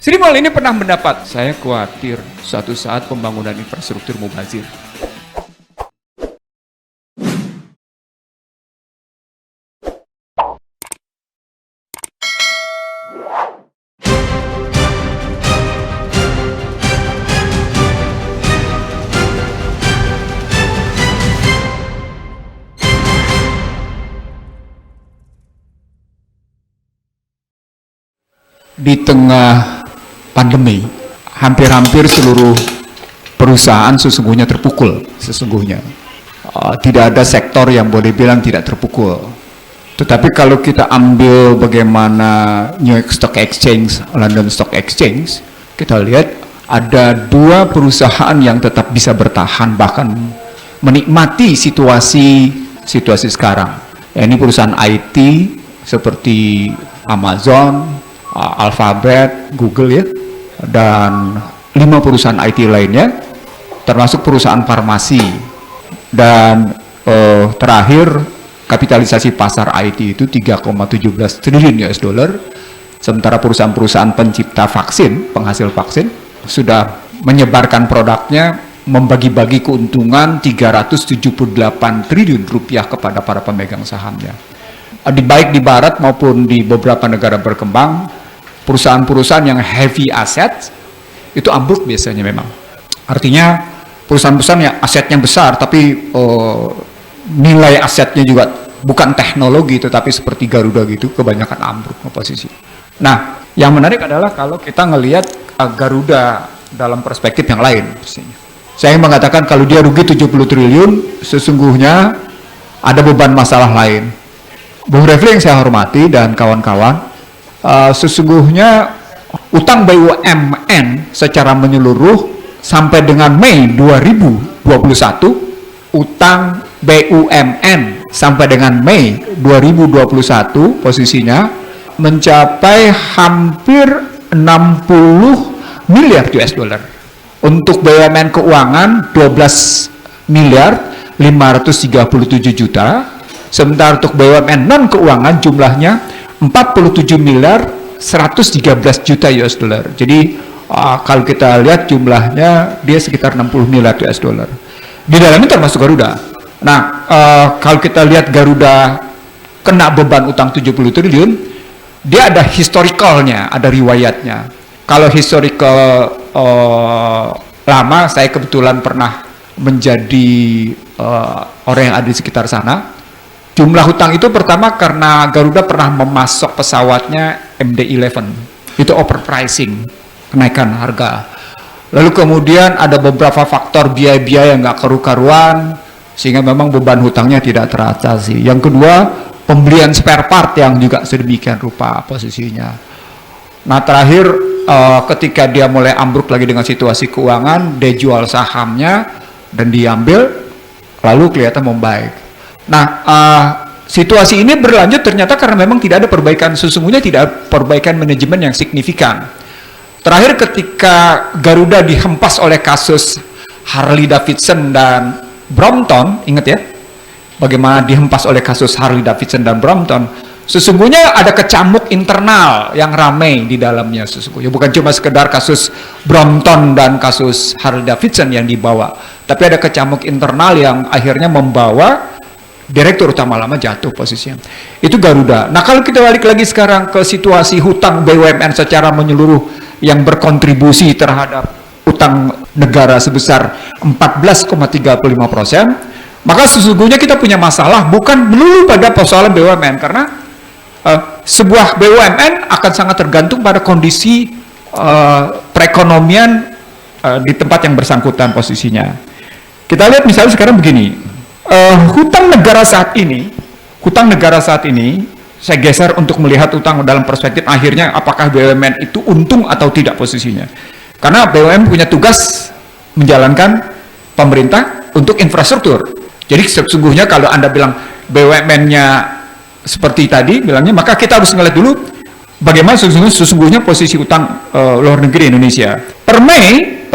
Sri Mal ini pernah mendapat, saya khawatir suatu saat pembangunan infrastruktur mubazir. Di tengah pandemi, hampir-hampir seluruh perusahaan sesungguhnya terpukul. Tidak ada sektor yang boleh bilang tidak terpukul. Tetapi kalau kita ambil bagaimana New York Stock Exchange, London Stock Exchange, kita lihat ada dua perusahaan yang tetap bisa bertahan, bahkan menikmati situasi sekarang. Ini perusahaan IT seperti Amazon, Alphabet, Google ya, dan 5 perusahaan IT lainnya, termasuk perusahaan farmasi, dan terakhir kapitalisasi pasar IT itu 3,17 triliun US dollar, sementara perusahaan-perusahaan pencipta vaksin, penghasil vaksin, sudah menyebarkan produknya, membagi-bagi keuntungan 378 triliun rupiah kepada para pemegang sahamnya. Baik di barat maupun di beberapa negara berkembang, perusahaan-perusahaan yang heavy asset itu ambruk biasanya memang. Artinya perusahaan-perusahaan yang asetnya besar tapi nilai asetnya juga bukan teknologi tetapi seperti Garuda gitu, kebanyakan ambruk posisi. Nah, yang menarik adalah kalau kita ngelihat Garuda dalam perspektif yang lain. Saya mengatakan kalau dia rugi 70 triliun, sesungguhnya ada beban masalah lain. Bung Refli yang saya hormati dan kawan-kawan, sesungguhnya utang BUMN secara menyeluruh sampai dengan Mei 2021, utang BUMN sampai dengan Mei 2021 posisinya mencapai hampir 60 miliar US dollar. Untuk BUMN keuangan 12 miliar 537 juta, sementara untuk BUMN non keuangan jumlahnya 47 miliar 113 juta US dollar. Jadi kalau kita lihat jumlahnya dia sekitar 60 miliar US dollar. Di dalamnya termasuk Garuda. Nah, kalau kita lihat Garuda kena beban utang 70 triliun, dia ada historicalnya, ada riwayatnya. Kalau historical lama, saya kebetulan pernah menjadi orang yang ada di sekitar sana. Jumlah hutang itu pertama karena Garuda pernah memasok pesawatnya MD-11, itu overpricing, kenaikan harga. Lalu kemudian ada beberapa faktor biaya-biaya yang nggak karu-karuan, sehingga memang beban hutangnya tidak teratasi. Yang kedua, pembelian spare part yang juga sedemikian rupa posisinya. Nah terakhir, ketika dia mulai ambruk lagi dengan situasi keuangan, dia jual sahamnya dan diambil, lalu kelihatan membaik. Nah, situasi ini berlanjut ternyata karena memang tidak ada perbaikan, sesungguhnya tidak ada perbaikan manajemen yang signifikan. Terakhir ketika Garuda dihempas oleh kasus Harley Davidson dan Brompton, ingat ya, bagaimana dihempas oleh kasus Harley Davidson dan Brompton, sesungguhnya ada kecamuk internal yang ramai di dalamnya sesungguhnya. Bukan cuma sekedar kasus Brompton dan kasus Harley Davidson yang dibawa, tapi ada kecamuk internal yang akhirnya membawa Direktur Utama lama jatuh posisinya. Itu Garuda. Nah kalau kita balik lagi sekarang ke situasi hutang BUMN secara menyeluruh yang berkontribusi terhadap utang negara sebesar 14,35%, maka sesungguhnya kita punya masalah bukan melulu pada persoalan BUMN, karena sebuah BUMN akan sangat tergantung pada kondisi perekonomian di tempat yang bersangkutan posisinya. Kita lihat misalnya sekarang begini. Hutang negara saat ini, saya geser untuk melihat utang dalam perspektif akhirnya apakah BUMN itu untung atau tidak posisinya. Karena BUMN punya tugas menjalankan pemerintah untuk infrastruktur. Jadi sesungguhnya kalau Anda bilang BUMN-nya seperti tadi bilangnya, maka kita harus ngeliat dulu bagaimana sesungguhnya posisi utang luar negeri Indonesia. Per Mei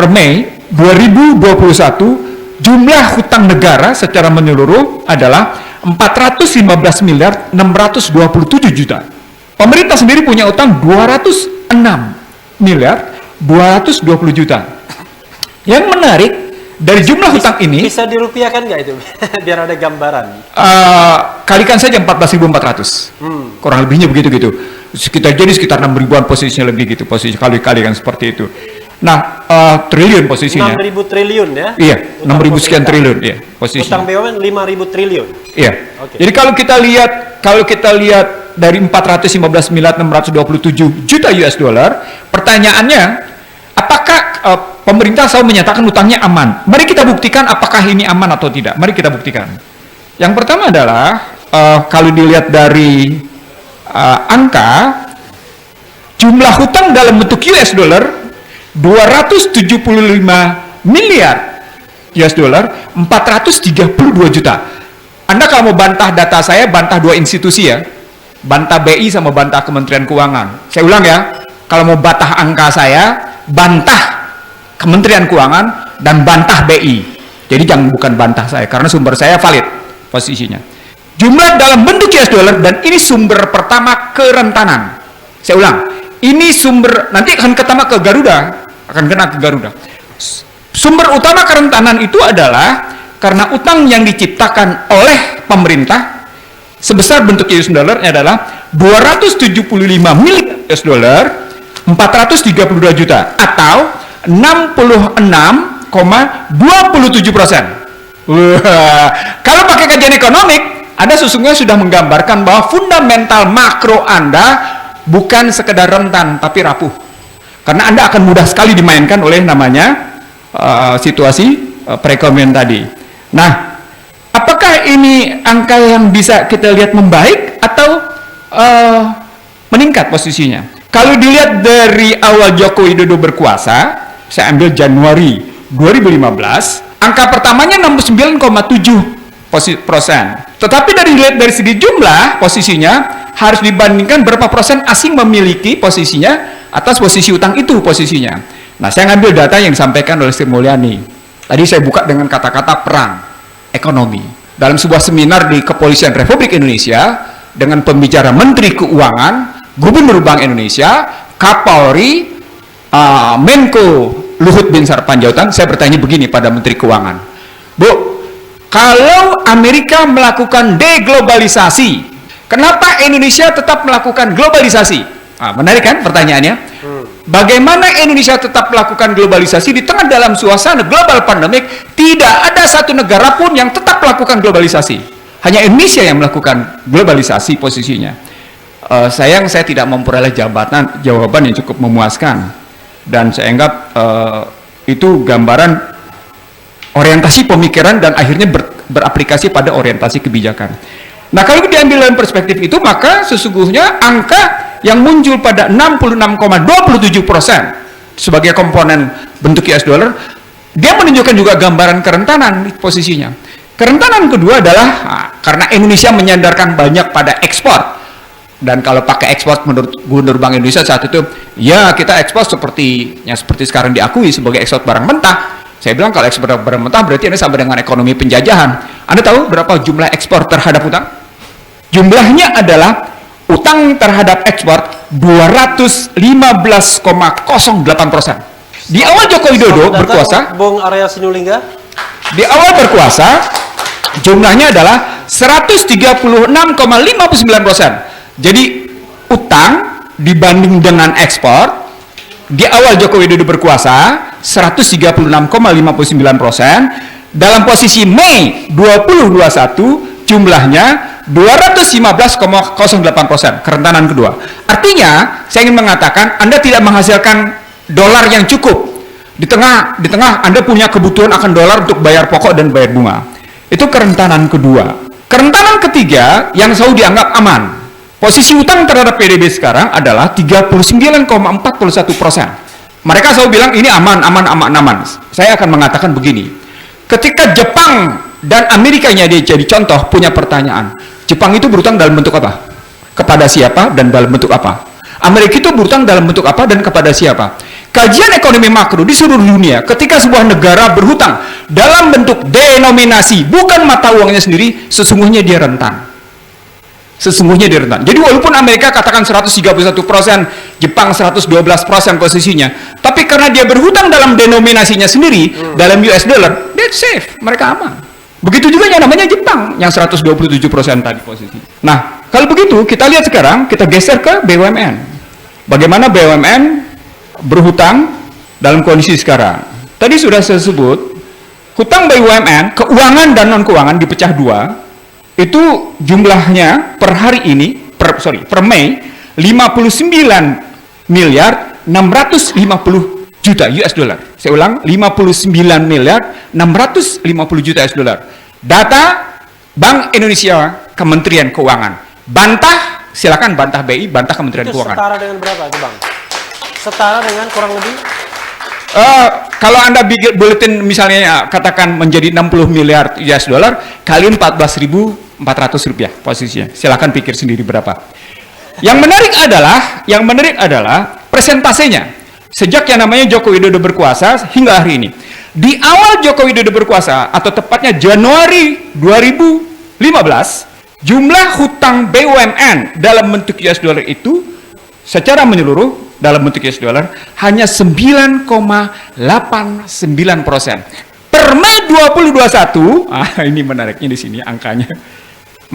2021 jumlah hutang negara secara menyeluruh adalah 415 miliar 627 juta. Pemerintah sendiri punya utang 206 miliar 220 juta. Yang menarik, dari jumlah hutang ini bisa dirupiahkan nggak itu? Biar ada gambaran. Kalikan saja 14.400. Kurang lebihnya begitu gitu. Sekitar 6 ribuan posisinya lebih gitu, posisi kali-kalikan seperti itu. Nah, triliun posisinya. 6.000 triliun ya? Iya, 6.000 sekian triliun ya posisinya. Utang BUMN 5.000 triliun. Iya. Okay. Jadi kalau kita lihat dari 415 miliar 627 juta US dollar, pertanyaannya, apakah pemerintah selalu menyatakan utangnya aman? Mari kita buktikan apakah ini aman atau tidak. Mari kita buktikan. Yang pertama adalah kalau dilihat dari angka jumlah hutang dalam bentuk US dollar 275 miliar US dollar, 432 juta. Anda kalau mau bantah data saya, bantah dua institusi ya, bantah BI sama bantah Kementerian Keuangan. Saya ulang ya, kalau mau bantah angka saya, bantah Kementerian Keuangan dan bantah BI. Jadi bukan bantah saya, karena sumber saya valid posisinya. Jumlah dalam bentuk US dollar, dan ini sumber pertama kerentanan. Saya ulang, ini sumber, nanti akan ketama ke Garuda, akan kena ke Garuda. Sumber utama kerentanan itu adalah karena utang yang diciptakan oleh pemerintah sebesar bentuk US dollar adalah 275 miliar US dollar, 432 juta atau 66,27%. Kalau pakai kajian ekonomik, Anda sesungguhnya sudah menggambarkan bahwa fundamental makro Anda bukan sekedar rentan tapi rapuh. Karena Anda akan mudah sekali dimainkan oleh namanya situasi perekonomian tadi. Nah, apakah ini angka yang bisa kita lihat membaik atau meningkat posisinya? Kalau dilihat dari awal Joko Widodo berkuasa, saya ambil Januari 2015, angka pertamanya 69,7%. Tetapi dari segi jumlah posisinya harus dibandingkan berapa persen asing memiliki posisinya atas posisi utang itu posisinya. Nah, saya ngambil data yang disampaikan oleh Sri Mulyani. Tadi saya buka dengan kata-kata perang ekonomi. Dalam sebuah seminar di Kepolisian Republik Indonesia dengan pembicara Menteri Keuangan, Gubernur Bank Indonesia, Kapolri, Menko Luhut Binsar Panjaitan, saya bertanya begini pada Menteri Keuangan. Bu, kalau Amerika melakukan deglobalisasi, kenapa Indonesia tetap melakukan globalisasi? Menarik kan pertanyaannya? Bagaimana Indonesia tetap melakukan globalisasi di tengah dalam suasana global pandemik? Tidak ada satu negara pun yang tetap melakukan globalisasi. Hanya Indonesia yang melakukan globalisasi posisinya. Sayang saya tidak memperoleh jawaban yang cukup memuaskan. Dan saya anggap itu gambaran orientasi pemikiran dan akhirnya beraplikasi pada orientasi kebijakan. Nah, kalau diambil dalam perspektif itu, maka sesungguhnya angka yang muncul pada 66,27% sebagai komponen bentuk US dollar, dia menunjukkan juga gambaran kerentanan posisinya. Kerentanan kedua adalah karena Indonesia menyandarkan banyak pada ekspor. Dan kalau pakai ekspor menurut Gubernur Bank Indonesia saat itu, ya kita ekspor seperti sekarang diakui sebagai ekspor barang mentah. Saya bilang kalau ekspor barang mentah berarti ini sama dengan ekonomi penjajahan. Anda tahu berapa jumlah ekspor terhadap utang? Jumlahnya adalah utang terhadap ekspor 215,08%. Di awal Joko Widodo berkuasa, Bung Arya Sinulinga, di awal berkuasa jumlahnya adalah 136,59%. Jadi utang dibanding dengan ekspor di awal Joko Widodo berkuasa 136,59%. Dalam posisi Mei 2021 jumlahnya 215,08%, kerentanan kedua. Artinya, saya ingin mengatakan Anda tidak menghasilkan dolar yang cukup. Di tengah Anda punya kebutuhan akan dolar untuk bayar pokok dan bayar bunga. Itu kerentanan kedua. Kerentanan ketiga yang selalu dianggap aman. Posisi utang terhadap PDB sekarang adalah 39,41%. Mereka selalu bilang ini aman. Saya akan mengatakan begini. Ketika Jepang dan Amerikanya dia jadi contoh punya pertanyaan. Jepang itu berutang dalam bentuk apa? Kepada siapa dan dalam bentuk apa? Amerika itu berutang dalam bentuk apa dan kepada siapa? Kajian ekonomi makro di seluruh dunia, ketika sebuah negara berhutang dalam bentuk denominasi, bukan mata uangnya sendiri, sesungguhnya dia rentan. Sesungguhnya di rentan. Jadi walaupun Amerika katakan 131%, Jepang 112% posisinya, tapi karena dia berhutang dalam denominasinya sendiri, dalam US dollar, that's safe, mereka aman. Begitu juga yang namanya Jepang, yang 127% tadi posisi. Nah, kalau begitu, kita lihat sekarang, kita geser ke BUMN. Bagaimana BUMN berhutang dalam kondisi sekarang. Tadi sudah saya sebut, hutang BUMN, keuangan dan non-keuangan dipecah dua, itu jumlahnya per hari ini, per Mei, 59 miliar 650 juta US dollar. Saya ulang, 59 miliar 650 juta US dollar. Data Bank Indonesia Kementerian Keuangan. Bantah, silakan bantah BI, bantah Kementerian Itu Keuangan. setara dengan berapa itu, Bang? Setara dengan kurang lebih? Kalau Anda bikin bulletin misalnya katakan menjadi 60 miliar US dollar, kali 14.400 rupiah posisinya. Silakan pikir sendiri berapa. Yang menarik adalah presentasenya. Sejak yang namanya Joko Widodo berkuasa hingga hari ini. Di awal Joko Widodo berkuasa, atau tepatnya Januari 2015, jumlah hutang BUMN dalam bentuk US dollar itu secara menyeluruh dalam bentuk US dollar hanya 9,89%. Per Mei 2021, ini menariknya di sini angkanya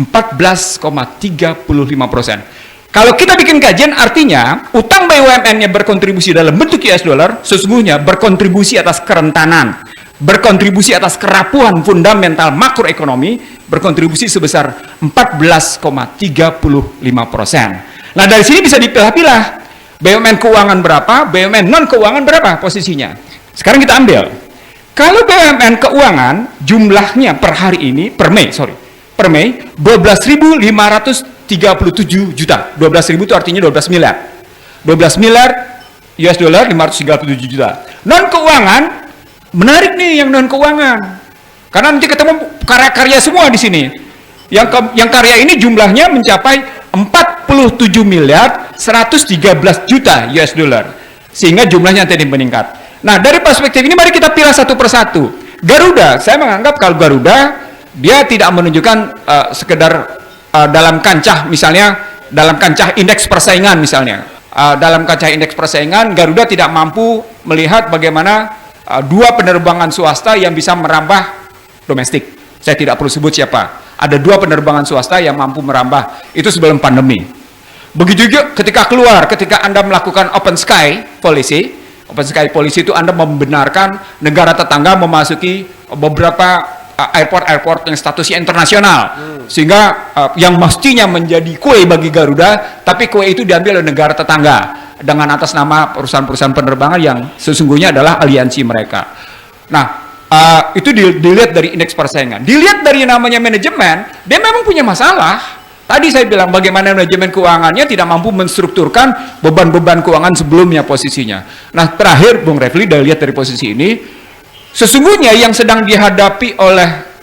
14,35%. Kalau kita bikin kajian, artinya utang BUMN-nya berkontribusi dalam bentuk US dollar, sesungguhnya berkontribusi atas kerentanan, berkontribusi atas kerapuhan fundamental makroekonomi, berkontribusi sebesar 14,35%. Nah, dari sini bisa dipilah-pilah. BUMN keuangan berapa, BUMN non keuangan berapa posisinya. Sekarang kita ambil. Kalau BUMN keuangan jumlahnya per hari ini, per Mei 12.537 juta. 12.000 itu artinya 12 miliar. 12 miliar US dollar 537 juta. Non keuangan, menarik nih yang non keuangan. Karena nanti ketemu karya-karya semua di sini. Yang karya ini jumlahnya mencapai 47 miliar 113 juta US dollar. Sehingga jumlahnya tadi meningkat. Nah, dari perspektif ini mari kita pilih satu persatu. Garuda, saya menganggap kalau Garuda dia tidak menunjukkan sekedar dalam kancah, misalnya dalam kancah indeks persaingan misalnya. Dalam kancah indeks persaingan, Garuda tidak mampu melihat bagaimana dua penerbangan swasta yang bisa merambah domestik. Saya tidak perlu sebut siapa. Ada dua penerbangan swasta yang mampu merambah. Itu sebelum pandemi. Begitu juga ketika Anda melakukan open sky policy. Open sky policy itu Anda membenarkan negara tetangga memasuki beberapa airport yang statusnya internasional. Sehingga yang mestinya menjadi kue bagi Garuda, tapi kue itu diambil oleh negara tetangga dengan atas nama perusahaan-perusahaan penerbangan yang sesungguhnya adalah aliansi mereka. Nah, itu dilihat dari indeks persaingan. Dilihat dari namanya manajemen, dia memang punya masalah. Tadi saya bilang bagaimana manajemen keuangannya tidak mampu menstrukturkan beban-beban keuangan sebelumnya posisinya. Nah, terakhir Bung Refli, dari lihat dari posisi ini, sesungguhnya yang sedang dihadapi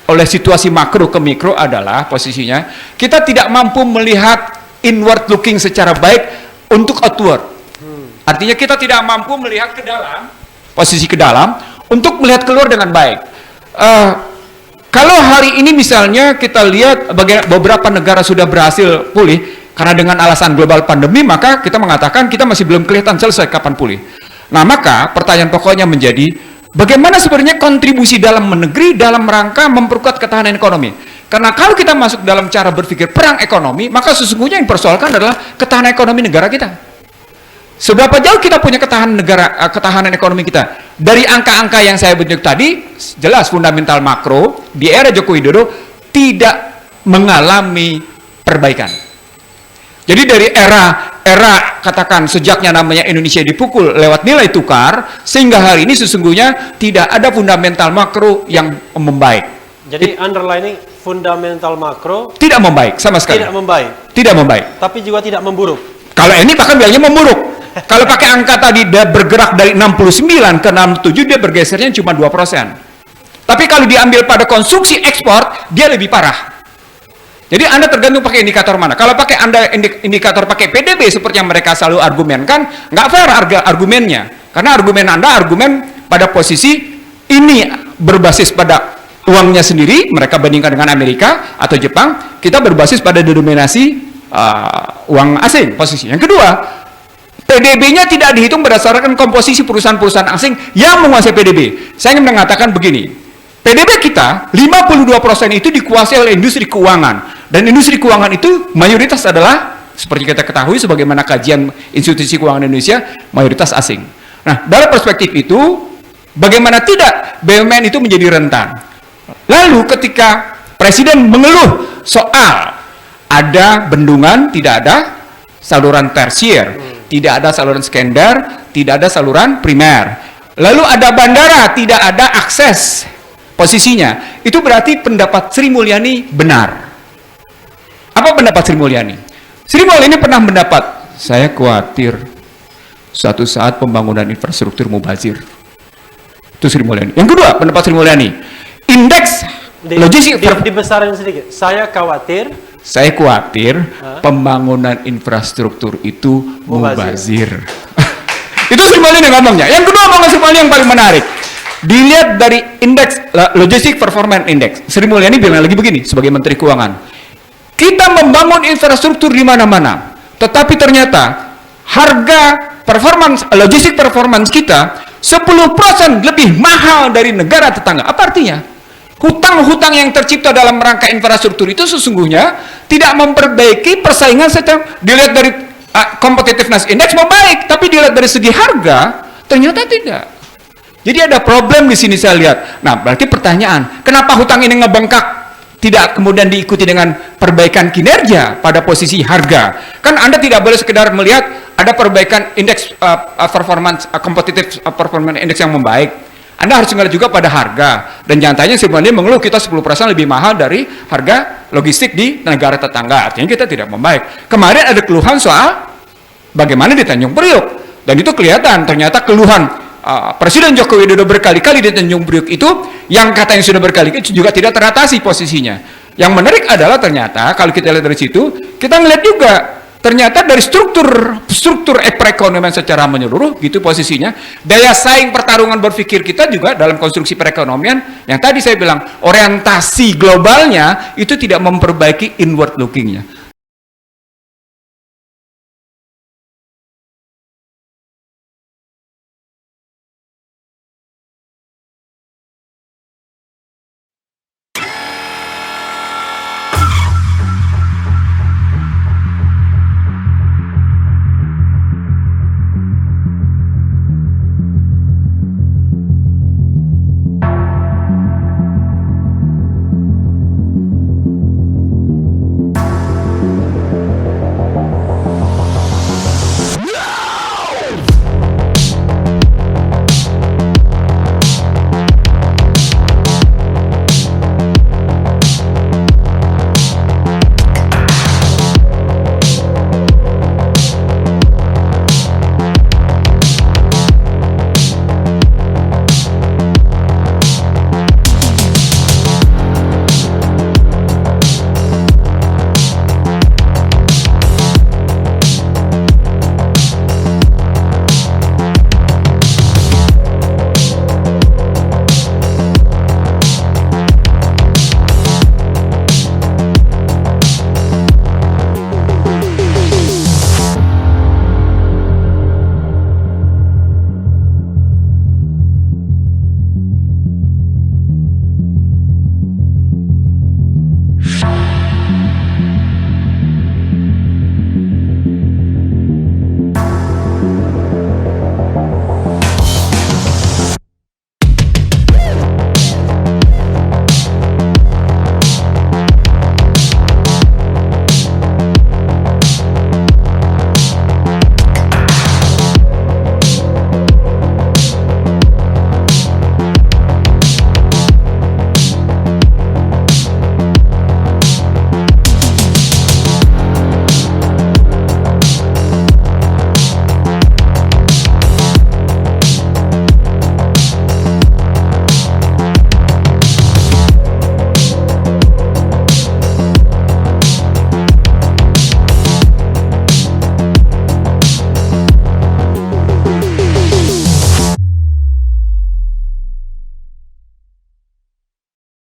oleh situasi makro ke mikro adalah posisinya kita tidak mampu melihat inward looking secara baik untuk outward. Artinya kita tidak mampu melihat ke dalam, posisi ke dalam, untuk melihat keluar dengan baik. Kalau hari ini misalnya kita lihat beberapa negara sudah berhasil pulih karena dengan alasan global pandemi, maka kita mengatakan kita masih belum kelihatan selesai kapan pulih. Nah, maka pertanyaan pokoknya menjadi bagaimana sebenarnya kontribusi dalam negeri dalam rangka memperkuat ketahanan ekonomi. Karena kalau kita masuk dalam cara berpikir perang ekonomi, maka sesungguhnya yang dipersoalkan adalah ketahanan ekonomi negara kita. Seberapa jauh kita punya ketahanan ekonomi kita? Dari angka-angka yang saya bentuk tadi, jelas fundamental makro di era Joko Widodo tidak mengalami perbaikan. Jadi dari era katakan sejaknya namanya Indonesia dipukul lewat nilai tukar, sehingga hari ini sesungguhnya tidak ada fundamental makro yang membaik. Jadi underlining fundamental makro tidak membaik sama sekali. Tidak membaik. Tapi juga tidak memburuk. Kalau ini bahkan bilangnya memburuk. Kalau pakai angka tadi dia bergerak dari 69 ke 67, dia bergesernya cuma 2%. Tapi kalau diambil pada konsumsi ekspor, dia lebih parah. Jadi Anda tergantung pakai indikator mana. Kalau pakai Anda indikator pakai PDB seperti yang mereka selalu argumenkan, nggak fair argumennya. Karena argumen Anda argumen pada posisi ini berbasis pada uangnya sendiri, mereka bandingkan dengan Amerika atau Jepang, kita berbasis pada denominasi uang asing posisi. Yang kedua, PDB-nya tidak dihitung berdasarkan komposisi perusahaan-perusahaan asing yang menguasai PDB. Saya ingin mengatakan begini, PDB kita 52% itu dikuasai oleh industri keuangan, dan industri keuangan itu mayoritas adalah seperti kita ketahui sebagaimana kajian institusi keuangan Indonesia mayoritas asing. Nah, dalam perspektif itu bagaimana tidak BUMN itu menjadi rentan. Lalu ketika Presiden mengeluh soal ada bendungan, tidak ada saluran tersier, tidak ada saluran sekunder, tidak ada saluran primer. Lalu ada bandara, tidak ada akses posisinya. Itu berarti pendapat Sri Mulyani benar. Apa pendapat Sri Mulyani? Sri Mulyani pernah mendapat, saya khawatir suatu saat pembangunan infrastruktur mubazir. Itu Sri Mulyani. Yang kedua, pendapat Sri Mulyani, indeks logistik dibesarin sedikit. Saya khawatir pembangunan infrastruktur itu mubazir. Itu Sri Mulyani ngomongnya. Yang kedua, omongan Sri Mulyani yang paling menarik. Dilihat dari indeks logistik performance index, Sri Mulyani bilang lagi begini sebagai Menteri Keuangan. Kita membangun infrastruktur di mana-mana, tetapi ternyata harga logistik performance kita 10% lebih mahal dari negara tetangga. Apa artinya? Hutang-hutang yang tercipta dalam rangka infrastruktur itu sesungguhnya tidak memperbaiki persaingan secara dilihat dari competitiveness index membaik, tapi dilihat dari segi harga ternyata tidak. Jadi ada problem di sini saya lihat. Nah, berarti pertanyaan, kenapa hutang ini ngebengkak tidak kemudian diikuti dengan perbaikan kinerja pada posisi harga? Kan Anda tidak boleh sekedar melihat ada perbaikan indeks performance competitive performance index yang membaik. Anda harus melihat juga pada harga, dan nyatanya sebenarnya mengeluh kita 10% lebih mahal dari harga logistik di negara tetangga, artinya kita tidak membaik. Kemarin ada keluhan soal bagaimana di Tanjung Priok, dan itu kelihatan ternyata keluhan Presiden Joko Widodo berkali-kali di Tanjung Priok itu yang katanya sudah berkali-kali itu juga tidak teratasi posisinya. Yang menarik adalah ternyata kalau kita lihat dari situ, kita melihat juga ternyata dari struktur perekonomian secara menyeluruh gitu posisinya, daya saing pertarungan berpikir kita juga dalam konstruksi perekonomian yang tadi saya bilang orientasi globalnya itu tidak memperbaiki inward lookingnya.